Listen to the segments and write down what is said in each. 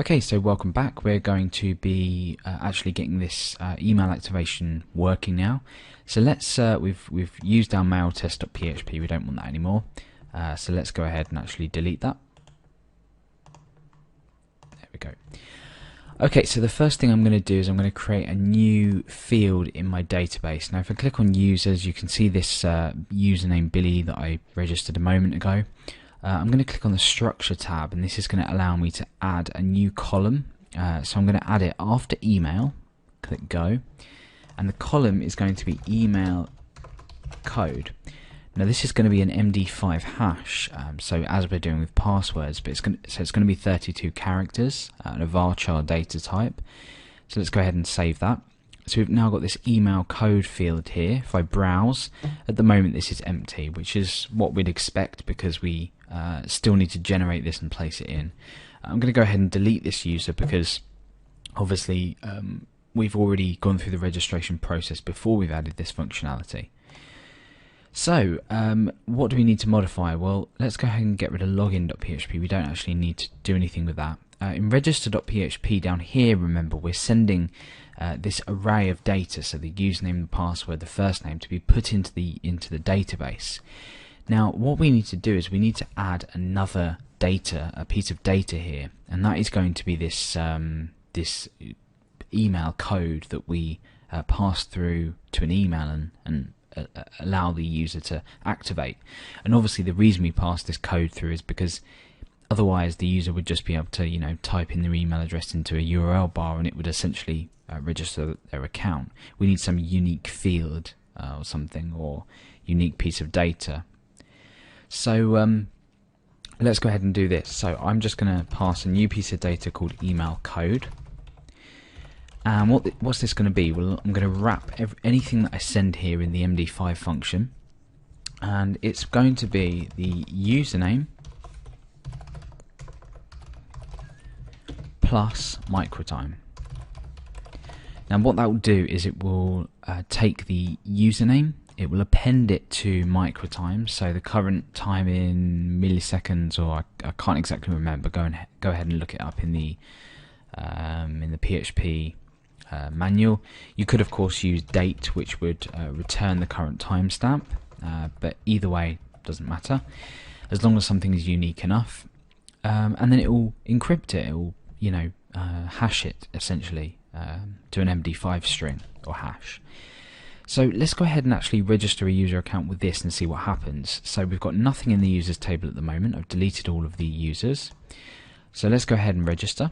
Okay, so welcome back. We're going to be actually getting this email activation working now. So let's we've used our mail test.php. We don't want that anymore. So let's go ahead and actually delete that. There we go. Okay, so the first thing I'm going to do is I'm going to create a new field in my database. Now, if I click on users, you can see this username Billy that I registered a moment ago. I'm going to click on the structure tab, and this is going to allow me to add a new column. So I'm going to add it after email. Click go, and the column is going to be email code. Now this is going to be an MD5 hash, so as we're doing with passwords, but it's going to be 32 characters and a varchar data type. So let's go ahead and save that. So we've now got this email code field here. If I browse, at the moment this is empty, which is what we'd expect because we still need to generate this and place it in. I'm going to go ahead and delete this user because obviously we've already gone through the registration process before we've added this functionality. So what do we need to modify? Well, let's go ahead and get rid of login.php. We don't actually need to do anything with that. In register.php down here, remember, we're sending this array of data, so the username, the password, the first name, to be put into the database. Now what we need to do is we need to add another a piece of data here, and that is going to be this this email code that we pass through to an email and allow the user to activate. And obviously the reason we pass this code through is because otherwise the user would just be able to type in their email address into a URL bar and it would essentially register their account. We need some unique field or something, or unique piece of data. So let's go ahead and do this. So I'm just going to pass a new piece of data called email code. And what's this going to be? Well, I'm going to wrap anything that I send here in the MD5 function, and it's going to be the username plus microtime. Now what that will do is it will take the username, it will append it to microtime, so the current time in milliseconds, or I can't exactly remember. Go ahead and look it up in the PHP manual. You could of course use date, which would return the current timestamp, but either way doesn't matter as long as something is unique enough. And then it will encrypt it. It will hash it essentially to an MD5 string or hash. So let's go ahead and actually register a user account with this and see what happens. So we've got nothing in the users table at the moment. I've deleted all of the users. So let's go ahead and register.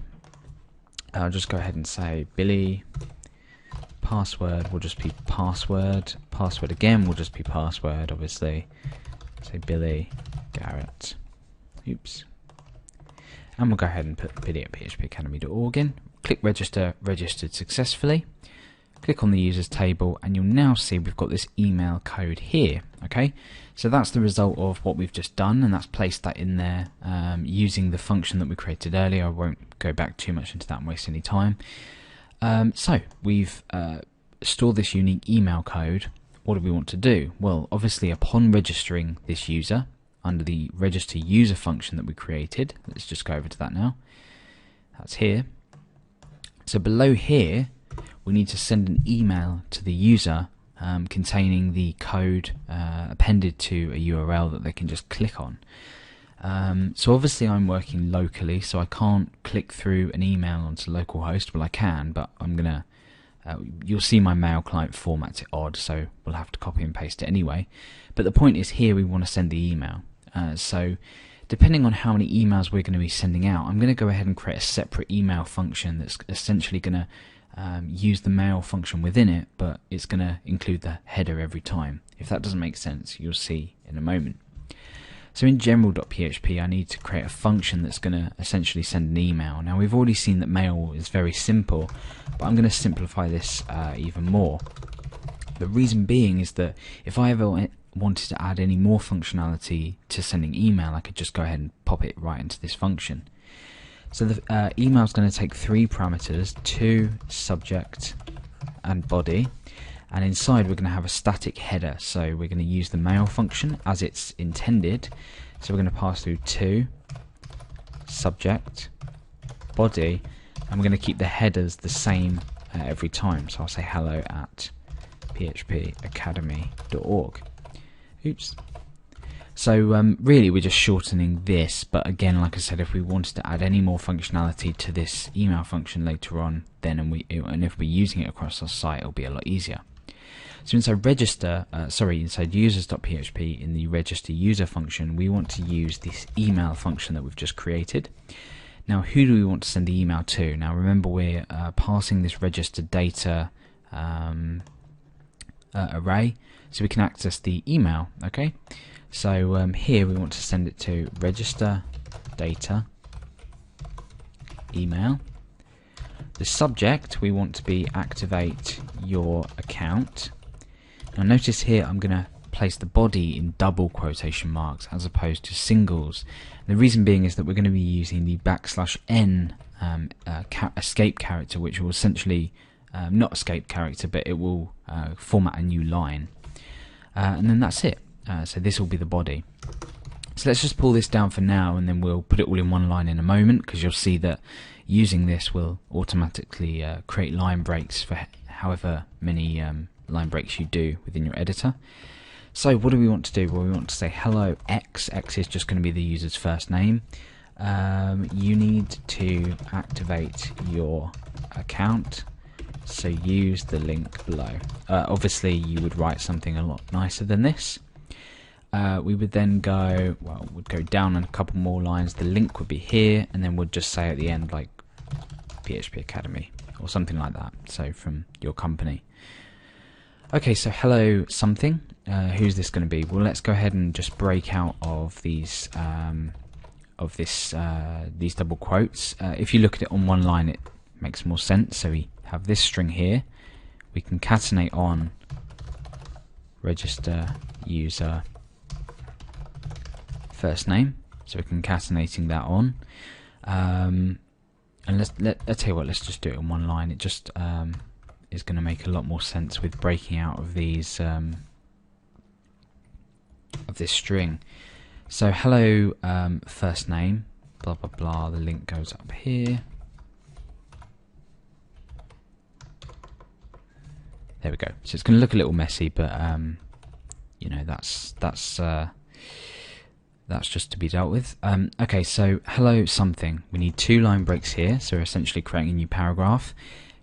I'll just go ahead and say Billy. Password will just be password. Password again will just be password, obviously. Say Billy Garrett. Oops. And we'll go ahead and put Billy at phpacademy.org in. Click register, registered successfully. Click on the users table, and you'll now see we've got this email code here. Okay, so that's the result of what we've just done, and that's placed that in there using the function that we created earlier. I won't go back too much into that and waste any time. So we've stored this unique email code. What do we want to do? Well, obviously upon registering this user under the register user function that we created, let's just go over to that now. That's here. So below here we need to send an email to the user containing the code appended to a URL that they can just click on. So obviously I'm working locally, so I can't click through an email onto localhost. Well, I can, but I'm gonna you'll see my mail client formats it odd, so we'll have to copy and paste it anyway. But the point is, here we want to send the email. So depending on how many emails we're going to be sending out, I'm going to go ahead and create a separate email function that's essentially going to use the mail function within it, but it's going to include the header every time. If that doesn't make sense, you'll see in a moment. So in general.php, I need to create a function that's going to essentially send an email. Now we've already seen that mail is very simple, but I'm going to simplify this even more. The reason being is that if I ever wanted to add any more functionality to sending email, I could just go ahead and pop it right into this function. So the email is going to take 3 parameters, to, subject and body, and inside we're going to have a static header. So we're going to use the mail function as it's intended. So we're going to pass through to, subject, body, and we're going to keep the headers the same every time. So I'll say hello at phpacademy.org. Oops. So really we're just shortening this, but again, like I said, if we wanted to add any more functionality to this email function later on, then and if we're using it across our site, it'll be a lot easier. So inside inside users.php, in the register user function, we want to use this email function that we've just created. Now, who do we want to send the email to? Now, remember, we're passing this register data array, so we can access the email. Okay, so here we want to send it to register data email. The subject we want to be activate your account. Now notice here I'm going to place the body in double quotation marks as opposed to singles. The reason being is that we're going to be using the \n escape character, which will essentially not escape character, but it will format a new line, and then that's it. So this will be the body. So let's just pull this down for now, and then we'll put it all in one line in a moment, because you'll see that using this will automatically create line breaks for however many line breaks you do within your editor. So what do we want to do? Well, we want to say hello X. X is just going to be the user's first name. You need to activate your account, so use the link below. Obviously you would write something a lot nicer than this. We would then go, well, would go down a couple more lines. The link would be here, and then we'd just say at the end like PHP Academy or something like that, so from your company. Okay, so hello something. Who's this going to be? Well, let's go ahead and just break out of these these double quotes. If you look at it on one line, it makes more sense. So we have this string here. We concatenate on register user first name. So we're concatenating that on. And let's tell you what. Let's just do it on one line. It just is going to make a lot more sense with breaking out of these of this string. So hello first name, blah blah blah. The link goes up here. There we go. So it's going to look a little messy, but you know, that's just to be dealt with. Okay, so hello something. We need 2 line breaks here, so we're essentially creating a new paragraph.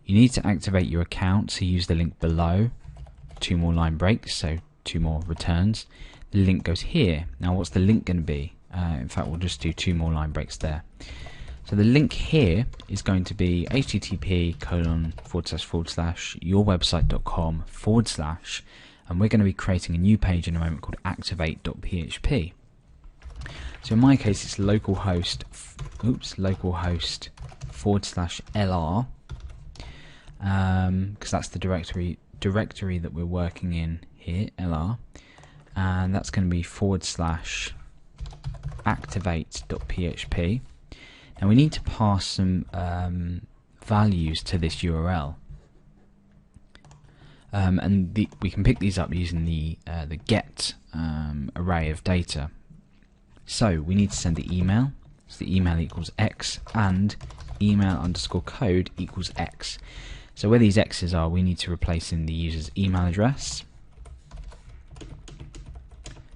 You need to activate your account, so use the link below. 2 more line breaks, so 2 more returns. The link goes here. Now what's the link going to be? In fact, we'll just do 2 more line breaks there. So the link here is going to be http://yourwebsite.com/ and we're going to be creating a new page in a moment called activate.php. So in my case it's localhost /LR, because that's the directory that we're working in here, LR, and that's going to be /activate.php. Now we need to pass some values to this URL, and we can pick these up using the get array of data. So we need to send the email, so the email equals X, and email_code equals X. So where these X's are, we need to replace in the user's email address.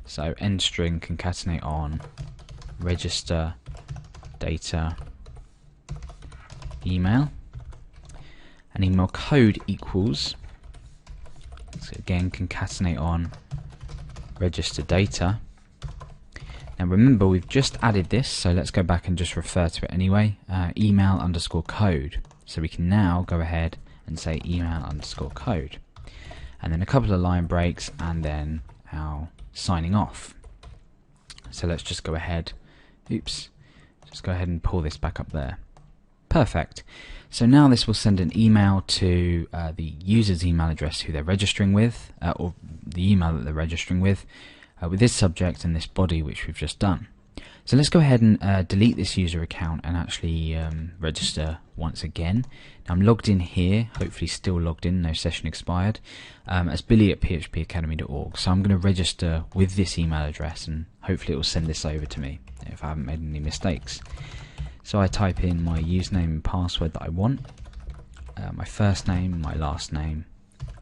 So end string concatenate on register data email, and email code equals, so again concatenate on register data. Now remember, we've just added this, so let's go back and just refer to it anyway. Email_code. So we can now go ahead and say email_code, and then a couple of line breaks, and then our signing off. So let's just go ahead. Just go ahead and pull this back up there. Perfect. So now this will send an email to the user's email address who they're registering with, or the email that they're registering with this subject and this body which we've just done. So let's go ahead and delete this user account and actually register once again. Now I'm logged in here, hopefully still logged in, no session expired, as Billy at phpacademy.org. So I'm going to register with this email address, and hopefully it will send this over to me if I haven't made any mistakes. So I type in my username and password that I want, my first name, my last name,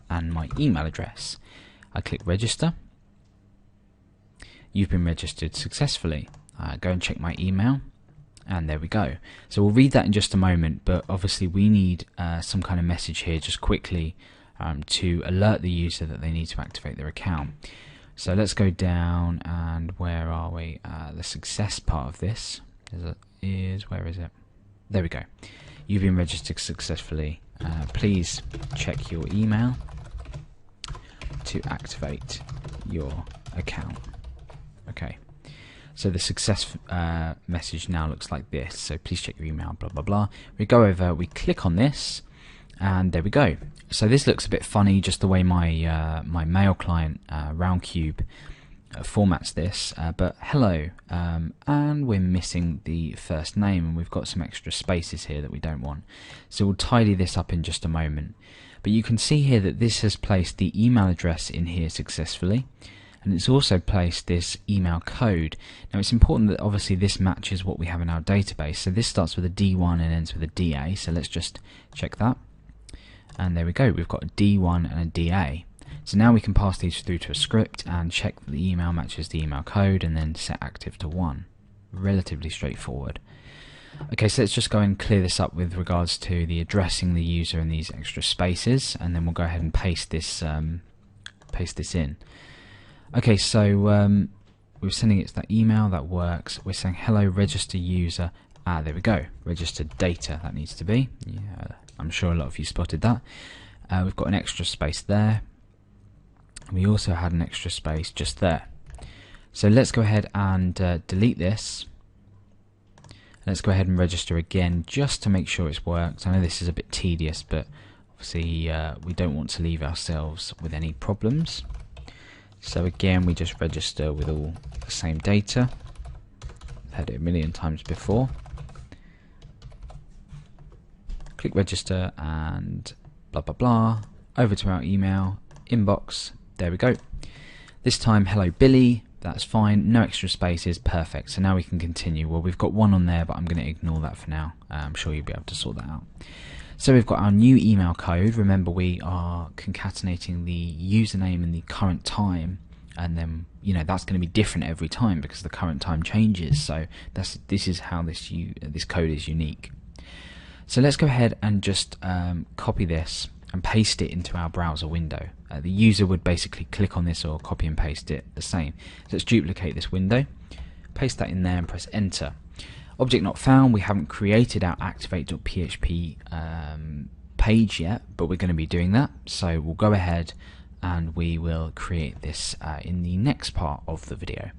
and my email address. I click register. You've been registered successfully. Go and check my email, and there we go. So we'll read that in just a moment, but obviously we need some kind of message here just quickly to alert the user that they need to activate their account. So let's go down, and where are we? The success part of this where is it? There we go. You've been registered successfully. Please check your email to activate your account. Okay, so the success message now looks like this. So please check your email, blah blah blah. We go over, we click on this, and there we go. So this looks a bit funny, just the way my my mail client Roundcube formats this. But hello, and we're missing the first name, and we've got some extra spaces here that we don't want. So we'll tidy this up in just a moment. But you can see here that this has placed the email address in here successfully, and it's also placed this email code. Now it's important that obviously this matches what we have in our database. So this starts with a D1 and ends with a DA, so let's just check that. And there we go, we've got a D1 and a DA. So now we can pass these through to a script and check that the email matches the email code, and then set active to 1. Relatively straightforward. Okay, so let's just go and clear this up with regards to the addressing the user and these extra spaces, and then we'll go ahead and paste this in. Okay, so we're sending it to that email, that works. We're saying hello register user. There we go, registered data, that needs to be. Yeah, I'm sure a lot of you spotted that. We've got an extra space there. We also had an extra space just there. So let's go ahead and delete this. Let's go ahead and register again just to make sure it's worked. I know this is a bit tedious, but obviously we don't want to leave ourselves with any problems. So again, we just register with all the same data. I've had it a million times before. Click register and blah blah blah. Over to our email inbox. There we go. This time, hello Billy. That's fine. No extra spaces. Perfect. So now we can continue. Well, we've got one on there, but I'm going to ignore that for now. I'm sure you'll be able to sort that out. So we've got our new email code. Remember, we are concatenating the username and the current time, and then that's going to be different every time because the current time changes. So this is how this code is unique. So let's go ahead and just copy this and paste it into our browser window. The user would basically click on this or copy and paste it the same. So let's duplicate this window, paste that in there and press enter. Object not found. We haven't created our activate.php page yet, but we're going to be doing that. So we'll go ahead and we will create this in the next part of the video.